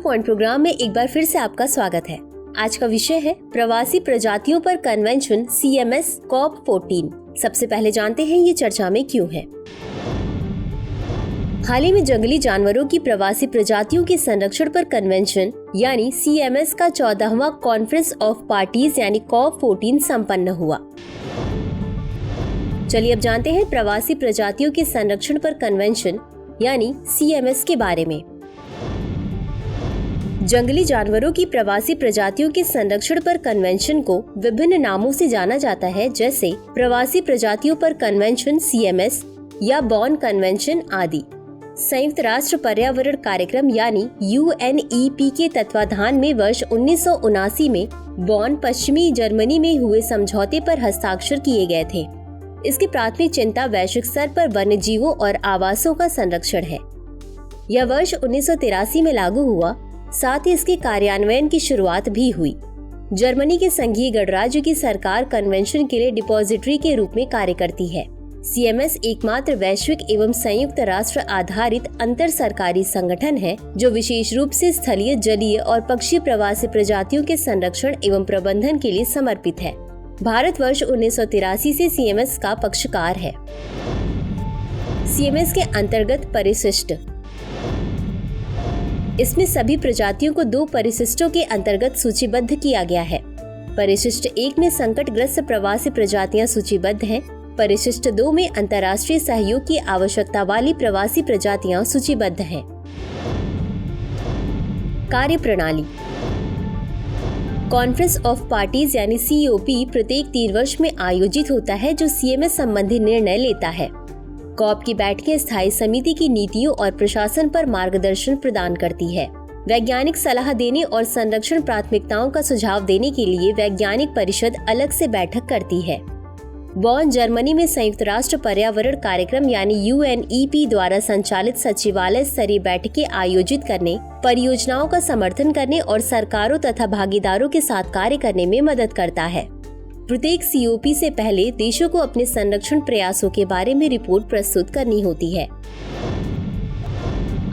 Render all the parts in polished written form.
Point programme में एक बार फिर से आपका स्वागत है। आज का विषय है प्रवासी प्रजातियों पर कन्वेंशन CMS COP14। सबसे पहले जानते हैं ये चर्चा में क्यों है। हाल ही में जंगली जानवरों की प्रवासी प्रजातियों के संरक्षण पर कन्वेंशन यानी CMS का 14वां कॉन्फ्रेंस ऑफ पार्टीज यानी COP14 संपन्न हुआ। चलिए अब जानते हैं प्रवासी प्रजातियों के संरक्षण पर कन्वेंशन यानी CMS के बारे में। जंगली जानवरों की प्रवासी प्रजातियों के संरक्षण पर कन्वेंशन को विभिन्न नामों से जाना जाता है, जैसे प्रवासी प्रजातियों पर कन्वेंशन CMS या बॉर्न कन्वेंशन आदि। संयुक्त राष्ट्र पर्यावरण कार्यक्रम यानी UNEP के तत्वाधान में वर्ष 1979 में बॉर्न पश्चिमी जर्मनी में हुए समझौते पर हस्ताक्षर किए गए थे। इसकी प्राथमिक चिंता वैश्विक स्तर पर वन्य जीवों और आवासों का संरक्षण है। यह वर्ष 1983 में लागू हुआ, साथ ही इसके कार्यान्वयन की शुरुआत भी हुई। जर्मनी के संघीय गणराज्य की सरकार कन्वेंशन के लिए डिपॉजिटरी के रूप में कार्य करती है। CMS एकमात्र वैश्विक एवं संयुक्त राष्ट्र आधारित अंतर सरकारी संगठन है जो विशेष रूप से स्थलीय, जलीय और पक्षी प्रवासी प्रजातियों के संरक्षण एवं प्रबंधन के लिए समर्पित है। भारत वर्ष 1983 से CMS का पक्षकार है। CMS के अंतर्गत परिशिष्ट, इसमें सभी प्रजातियों को 2 परिशिष्टों के अंतर्गत सूचीबद्ध किया गया है। परिशिष्ट 1 में संकटग्रस्त प्रवासी प्रजातियां सूचीबद्ध हैं। परिशिष्ट 2 में अंतर्राष्ट्रीय सहयोग की आवश्यकता वाली प्रवासी प्रजातियां सूचीबद्ध हैं। कार्यप्रणाली। कॉन्फ्रेंस ऑफ पार्टीज यानी COP प्रत्येक 3 वर्ष में आयोजित होता है जो CMS संबंधी निर्णय लेता है। COP की बैठकें स्थायी समिति की नीतियों और प्रशासन पर मार्गदर्शन प्रदान करती है। वैज्ञानिक सलाह देने और संरक्षण प्राथमिकताओं का सुझाव देने के लिए वैज्ञानिक परिषद अलग से बैठक करती है। बॉर्न जर्मनी में संयुक्त राष्ट्र पर्यावरण कार्यक्रम यानी UNEP द्वारा संचालित सचिवालय स्तरीय बैठकें आयोजित करने, परियोजनाओं का समर्थन करने और सरकारों तथा भागीदारों के साथ कार्य करने में मदद करता है। प्रत्येक COP से पहले देशों को अपने संरक्षण प्रयासों के बारे में रिपोर्ट प्रस्तुत करनी होती है।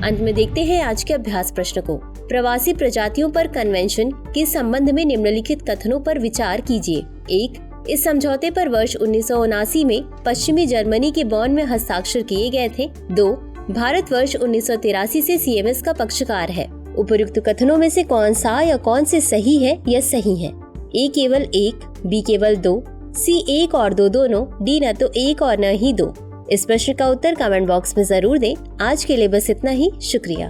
अंत में देखते हैं आज के अभ्यास प्रश्न को। प्रवासी प्रजातियों पर कन्वेंशन के संबंध में निम्नलिखित कथनों पर विचार कीजिए। 1. इस समझौते पर वर्ष 1979 में पश्चिमी जर्मनी के बॉर्न में हस्ताक्षर किए गए थे। 2. भारत वर्ष 1983 से CMS का पक्षकार है। उपयुक्त कथनों में से कौन सा या कौन से सही है या सही है? A केवल 1, B केवल 2, C 1 और 2 दोनों, D न तो 1 और न ही 2। इस प्रश्न का उत्तर कमेंट बॉक्स में जरूर दें। आज के लिए बस इतना ही। शुक्रिया।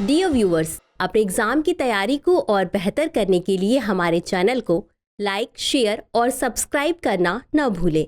डियर व्यूअर्स, अपने एग्जाम की तैयारी को और बेहतर करने के लिए हमारे चैनल को लाइक, शेयर और सब्सक्राइब करना न भूलें।